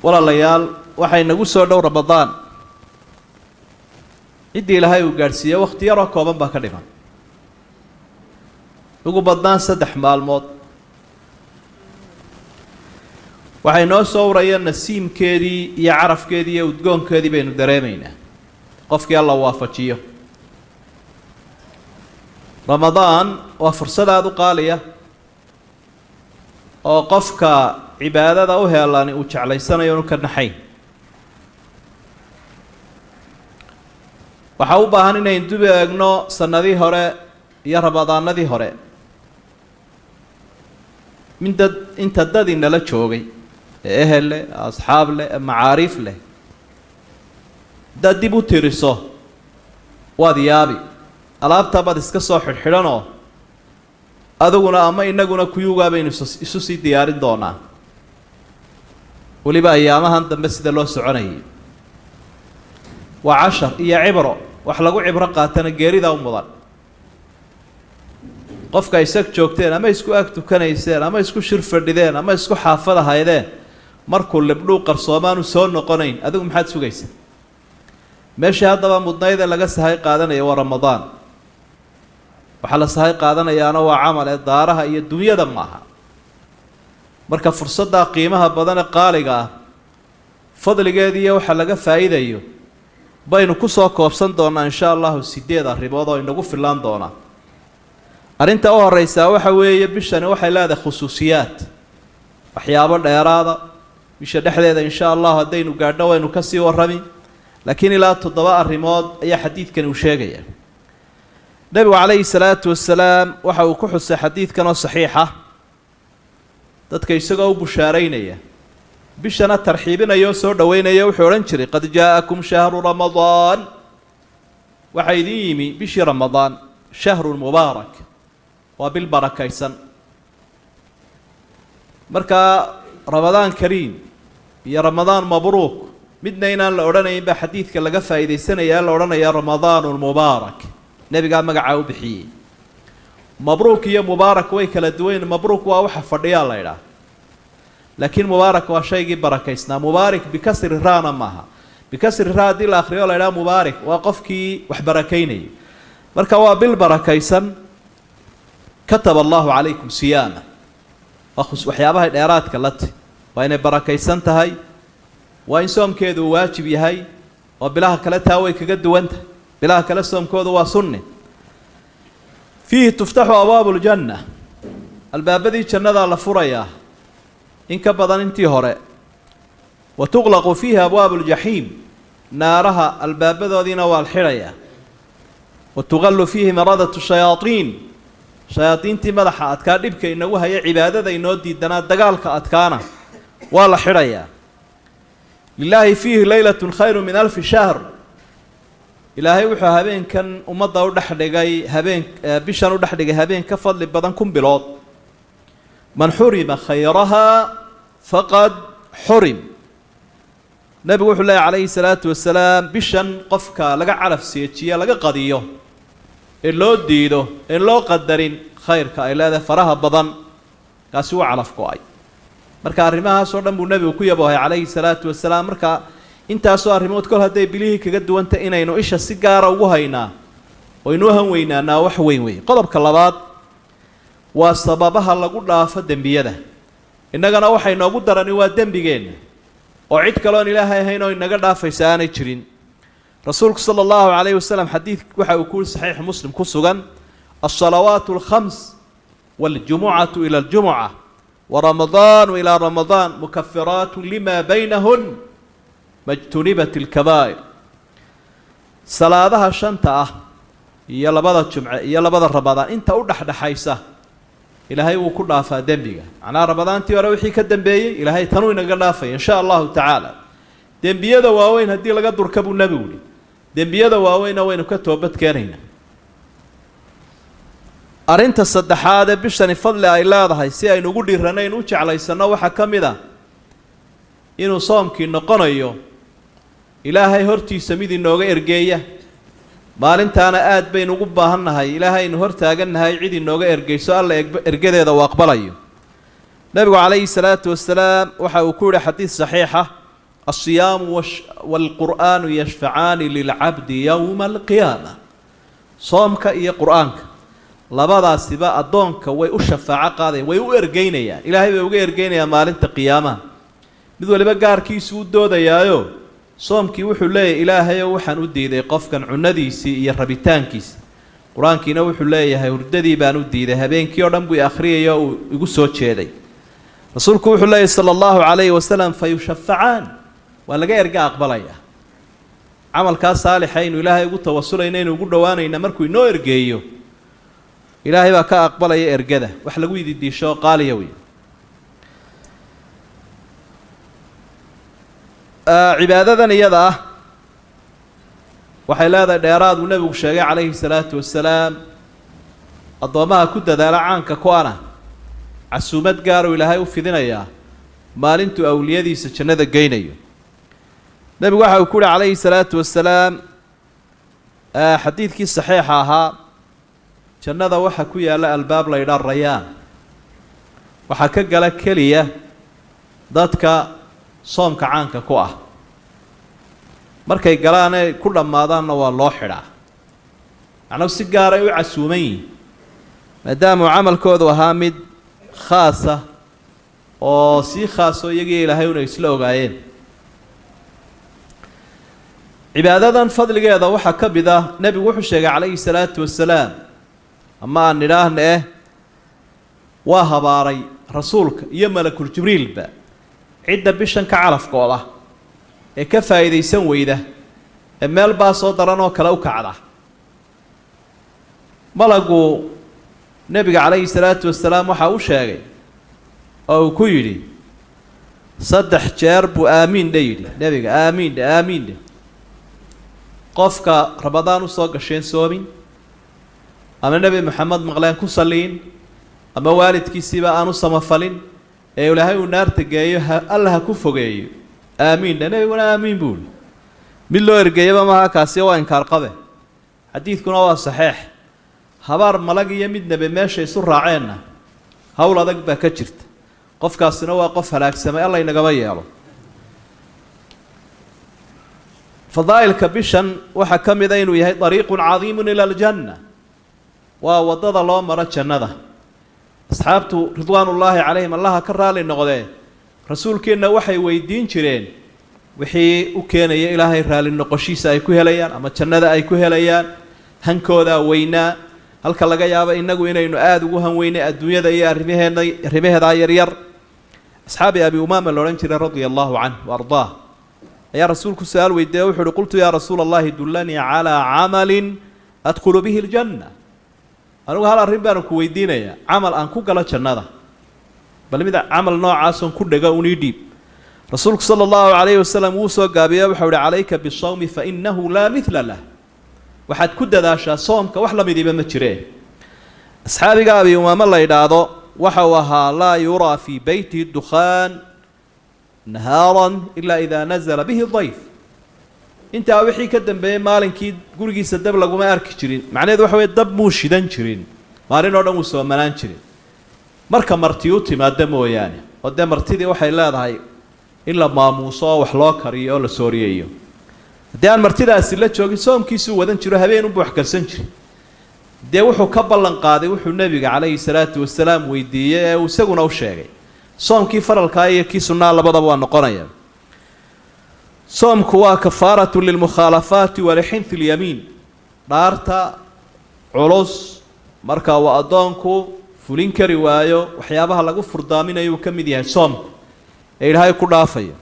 walaalayaal waxay nagu soo dhow Ramadaan cidii Ilaahay uu gaarsiiyay waqti yar oo kooban baa ka dhiman ugu badnaan 3 maalmood waxay noo soo urayeen nasiimkeedii iyo carafkeedii iyo udgoonkeedii baynu dareemaynaa qofkii Allah waafajiyo Ramadaan waa fursad aad u qaaliya oo qofka cibaadada u heelan uu jeclaysanayo inuu ka naxay waxa u baahan inay dib eegno sanadii hore iyo ramadaanadii hore inta dadii nala joogay ehel leh asxaab leh macaarif leh dad dib u tiriso waad yaabi alaabta bad iska soo xidhxidhanoo adaguna ama inaguna kuyuugaa baynu isu sii diyaarin doonaa waliba ayaamahan dambe sida loo soconayay waa 10 iyo cibro wax lagu cibro qaatana geerida u mudan qofka isag joogteen ama isku ag tukanayseen ama isku shir fadhideen ama isku xaafada haydeen markuu libdhuu qarsoomaanu soo noqonayn adigu maxaad sugaysaa meesha hadaba mudnayda laga sahay qaadanayo waa Ramadaan waxa la sahay qaadanayaana waa camal ee daaraha iyo dunyada maaha marka fursadda qiimaha badan ee qaaliga ah fadligeedii waxa laga faa'iidayo baynu ku soo koobsan doonaa insha Allah 8 arrimood oo inagu filaan doona arinta oo horeysa waxa weeye bishani waxay leedahay khusuusiyaad waxyaabo dheeraada bisha dhexdeeda insha Allah hadaynu gaadho waynu ka sii warrami laakiin ilaa 7 arrimood ayaa xadiidkan uu sheegaya nabiga calayhi salaatu wasalaam waxa uu ku xusay xadiidkan oo saxiix ah dadka isagoo u bushaareynaya bishana tarxiibinayo soo dhaweynaya wuxuu oran jiray qad jaakum shahru ramadaan waxa idin yimi bishii ramadaan shahru mubaarak wa bil barakaysan marka ramadaan kariim iyo ramadaan mabruuk midna inaan la oranayn ba xadiidka laga faa'iideysanaya la oranaya ramadaanul mubaarak nabiga magaca u bixiyay mabruuk iyo mubaarak way kala duwan mabruuk waa waxa fadhiya la yiraahdo laakiin mubaarak waa shaygi barakaysna mubaarak bikasri raana maaha bikasri raadi la akhriyo la yiraahdo mubaarak waa qofkii wax barakaynay marka waa bil barakaysan kataba Allahu alaykum siyama waxyaabaha dheeraadka lati waa inay barakaysan tahay waa in soomkeedu waajib yahay oo bilaha kale taa way kaga duwanta bilaha kale soomkoodu waa sunni fihi tuftahu abwaabul janna albaabadii jannada la furaya in ka badan intii hore wa tuqlaqu fihi abwaabul jahim naaraha albaabadoodina waa xiraya wa tughallu fihi maradatu shayatin shayatintii madaxa adkaa dhibka inagu haya cibaadada inoo diidana dagaalka adkaana waa la xiraya lillahi fihi laylatun khayru min 1000 shahr ilaahay wuxuu habeenkan umada u dhaxdhigay habeen bishan u dhaxdhigay habeen ka fadli badan 1000 bilood man hurima khayraha faqad hurim nabi wuxuu leeyahay calayhi salaatu wasalaam bishan qofka laga calaf siijiyo laga qadiyo ee loo diido ee loo qadarin khayrka ay leedahay faraha badan kaasi waa calaf go'ay marka arrimahaas oo dhan buu nabigu ku yabohay calayhi salaatu wasalaam marka intaas oo arrimood kol haday bilihii kaga duwanta inaynu isha si gaar ah ugu haynaa oo inuu han weynaanaa wax weyn weey qodobka labaad waa sababaha lagu dhaafo dambiyada innagana waxay noogu darani waa dambigeena oo cid kale oo ilaahay ahayn oo inaga dhaafaysa aanay jirin rasuulku sallallahu alayhi wasallam xadiid waxa uu ku saxiix muslim ku sugan as-salawaatu al-khams wal-jumu'atu ila al-jumu'ah wa ramadaan ila ramadaan mukaffiratun lima baynahun majtunibat al-kaba'ir salaadaha shanta ah iyo labada jumce iyo labada ramadaan inta u dhaxdhaxaysa ilaahay wuu ku dhaafaa dambiga ana ramadaantii hore wixii ka dambeeyay ilaahay tanuu inaga dhaafay insha Allah ta'ala dambiyada waaweyn hadii laga durkabo nabigu dambiyada waaweyn waynu ka toobad keenayna arinta saddexaad ee bishani fadli ay leedahay si aynu ugu dhiiranayn u jeclaysano waxa kamida inuu soomkii noqonayo ilaahay hortiisa mid inooga ergeeya maalintaana aad baynu ugu baahannahay ilaahay inuu hor taagannahay cid inooga ergeyso alla ergadeeda uu aqbalayo nabigu calayhi salaatu wasalaam waxa uu ku yiri xadiis saxiix ah الصيام والقرآن يشفعان للعبد يوم القيامة صومك إيا قرآنك لبدا سبا أدونك وي أشفاعة قاضي وي أرقينيا إلهي بي أرقينيا مالنت قيامة miduu waliba gaarkiisu u doodayaayo soomkii wuxuu leeyahay ilaahay waxaan u diiday qofkan cunadiisii iyo rabitaankiisa quraankiina wuxuu leeyahay hurdadii baan u diiday habeenkii oo dhan buu akhriyayo oo igu soo jeeday rasuulku wuxuu leeyahay sallallahu alayhi wasallam fayushafa'an waa laga erga aqbalaya amalka saalixayn ilaahay ugu tawassulayna inuu ugu dhawaanayna markuu inoo ergeeyo ilaahay baa ka aqbalaya ergada wax lagu yidiisho qaaliyo cibaadadan iyada ah waxay leedahay dheeraad uu nabigu sheegay calayhi salaatu wasalaam adoomaha ku dadaala caanka ku ana casuumad gaar oo ilaahay u fidinaya maalintu awliyadiisa jannada geynayo nabigu waxa uu ku yiri calayhi salaatu wasalaam xadiidkii saxiixa ahaa jannada waxa ku yaala albaab la yiraahdo rayaan waxa ka gala kaliya dadka soomka caanka ku ah markay galaan ay ku dhamaadaanna waa loo xidhaa macnaheedu si gaar ah u casuuman yihiin maadaama camalkoodu ahaa mid khaas ah oo si khaas oo iyagii ilaahay una isla ogaayeen cibaadadan fadligeeda waxa ka mid ah nabigu wuxuu sheegay calayhi salaatu wasalaam ama aan nidhaahne waa habaaray rasuulka iyo malakul jibriilba cidda bishan ka calafkooda ee ka faa'iideysan weyda ee meel baa soo daran oo kale u kacda malagu nabiga calayhi salaatu wasalaam waxa uu sheegay oo uu ku yidhi 3 jeer buu aamiin dhaydi nabiga aamiin qofka ramadaan u soo gasheen soomin ama nabi maxamed maqleen ku saliin ama waalidkiisiba aanu samafalin ee ilaahay uu naarta geeyo Allah ku fogeeyo aamiin nabiguna aamiin buu mid loo ergeeyaba ma kaasi waa inkaar qabe xadiidkuna waa saxiix habar malag iyo mid nabi meesha isu raaceenna hawl adag ba ka jirta qofkaasina waa qof halaagsamay Allah inaga yeelo fadaa'ilka bishan waxa kamid ah inuu yahay dariiqun cadiimun ila aljanna waa wadada loo maro jannada asxaabtu ridwaanullaahi calayhim allaha ka raali noqdee rasuulkeenna waxay weydiin jireen wixii u keenaya ilaahay raali noqoshiisa ay ku helayaan ama jannada ay ku helayaan hankooda weynaa halka laga yaabo inagu inaynu aad ugu hanweynay adduunyada iyo arrimaheeda yaryar asxaabi abi umaama la oran jiray radiyallahu anhu wardaa ayaa rasuulku su'aal weydiiyay wuxuu qultu ya rasuulallahi dullani ala amalin adkhulu bihi aljanna anigu hal arrin baan ku weydiinaya amal aan ku galo jannada bal mid amal noocaas oo ku dhaga uu dhiib rasuulku sallallahu alayhi wasallam uu soo gaabiyay waxa uu calayka bisawmi fa innahu la mithla lah waxaad ku dadaashaa soomka wax la midiba ma jireen asxaabiga abi umaama la yiraahdo waxa uu ahaa la yura fi bayti dukhan naharan illa idha nazala bihi dhayf inta wixii ka dambeeyay maalinkii gurigiisa dab laguma arki jirin macnaheedu waxa weey dab muu shidan jirin maalin oo dhan uu soo manaan jirin marka martii u timaado mooyaane oo de martidii waxay leedahay in la maamuuso wax loo kariyo oo la sooriyeeyo hadii aan martidaasi la joogin soomkiisu wadan jiro habeen u buux karsan jiray de wuxuu ka ballan qaaday wuxuu nabiga calayhi salaatu wasalaam weydiiyay ee isaguna u sheegay soomkii faralka iyo kii sunnaa labadaba waa noqonaya soomku waa kafaaratu lilmukhaalafaati wa lihinth alyamiin dhaarta culus marka waa adoonku fulin kari waayo waxyaabaha lagu furdaaminayo ka mid yahay soomku ee ilaahay ku dhaafayo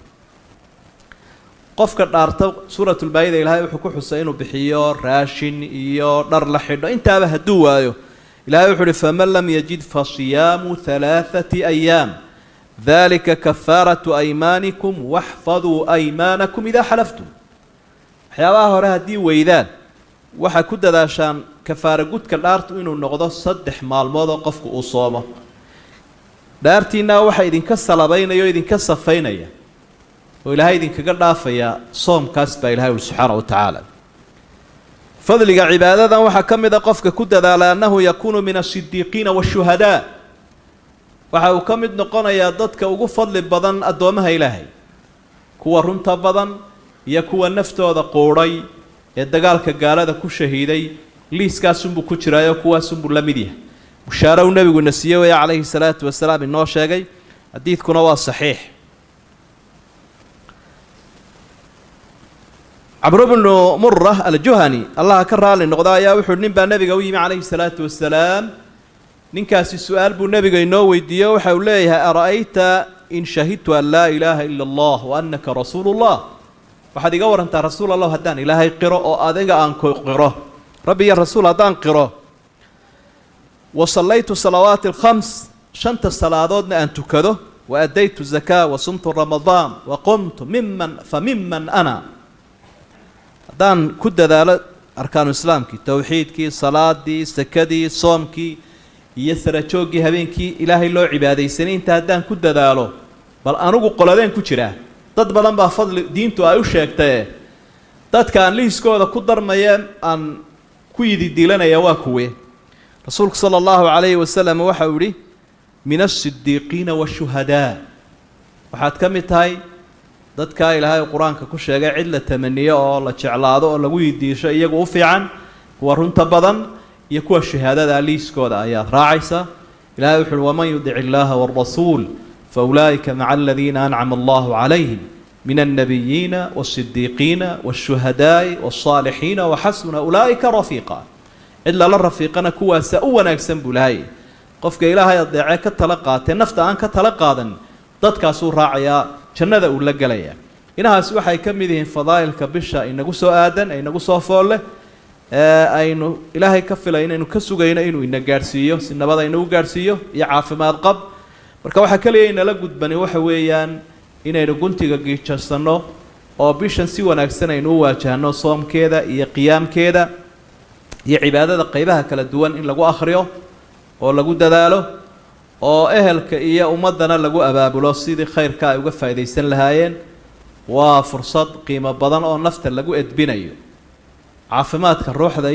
qofka dhaarta suuratul baayida ilaahay wuxuu ku xusay inuu bixiyo raashin iyo dhar la xidho intaaba haduu waayo ilaahay wuxuu faman lam yajid fa siyaamu 3 ayyaam ذلك كفارة أيمانكم واحفظوا أيمانكم إذا حلفتم حيابها هورا هدي ويدان waxa ku dadaashaan kafaara gudka dhaartu inuu noqdo 3 maalmood oo qofku uu soomo dhaartiina waxa idinka salabaynayo idinka safaynaya oo ilaahay idinkaga dhaafaya soomkaas baa ilaahay subhanahu wa ta'ala fadliga cibaadadan waxa kamid ah qofka ku dadaala annahu yakunu min as-siddiqiina wash-shuhadaa waxa uu kamid noqonayaa dadka ugu fadli badan adoomaha ilaahay kuwa runta badan iyo kuwa naftooda quudhay ee dagaalka gaalada ku shahiiday liiskaasunbuu ku jiraayo kuwaasunbuu la mid yahay bushaaro uu nebiguna siiyey weeye calayhi salaatu wasalaam inoo sheegay xadiidkuna waa saxiix عمرو بن مرة الجهني الله كرر للنقضاء يا وحد نبى النبي قوي عليه الصلاة والسلام نكاس السؤال بالنبي إنه ويديه وحوليه أرأيت إن شهدت أن لا إله إلا الله وأنك رسول الله وحد يقول أنت رسول الله هدان إلهي قراء أذيك أنك قراء ربي يا رسول هدان قراء وصليت الصلوات الخمس شنت الصلاة أن تكذو وأديت الزكاة وصمت رمضان وقمت فممن أنا دان كد ذلك أركان الإسلام كي توحيد كي صلاة دي سكدي صوم كي يسر شوقي هبين كي إلهي الله عبادي سنين تهدان كد ذلك بل أنو قلادين كتيرة ضد بلان بفضل دينتو أيوشيك تاه ضد كان ليس كودا كدر ميام أن كويدي ديلنا يواكوه رسولك صلى الله عليه وسلم وحوري من الصديقين والشهداء وحد كمت هاي dadka ilaahay quraanka ku sheegay cid la tamaniyo oo la jeclaado oo lagu yidiisho iyagu u fiican kuwa runta badan iyo kuwa shahaadada liiskooda ayaa raacaysa ilaahay wuxuu waman yudici illaaha war rasuul fa ulaa'ika ma'a alladhiina an'ama Allahu alayhim min an-nabiyyiina was-siddiqiina wash-shuhadaa'i was-saalihiina wa hasuna ulaa'ika rafiiqa illa la rafiiqana kuwa u wanaagsan bulay qofka ilaahay adeecay ka tala qaatay nafta aan ka tala qaadan dadkaas uu raacaya jannada uu la galaya inahaas waxay ka mid yihiin fadaa'ilka bisha inagu soo aadan inagu soo fool aynu ilaahay ka filay inaynu ka sugayno inuu ina gaarsiiyo si nabad aynu u gaarsiiyo iyo caafimaad qab marka waxa kaliya inala gudbani waxa weeyaan inaynu guntiga giijasano oo bishan si wanaagsan aynu u waajahno soomkeeda iyo qiyaamkeeda iyo cibaadada qaybaha kala duwan in lagu akhriyo oo lagu dadaalo oo ehelka iyo ummadana lagu abaabulo sidii khayrka ay uga faa'iideysan lahaayeen waa fursad qiimo badan oo nafta lagu edbinayo caafimaadka ruuxda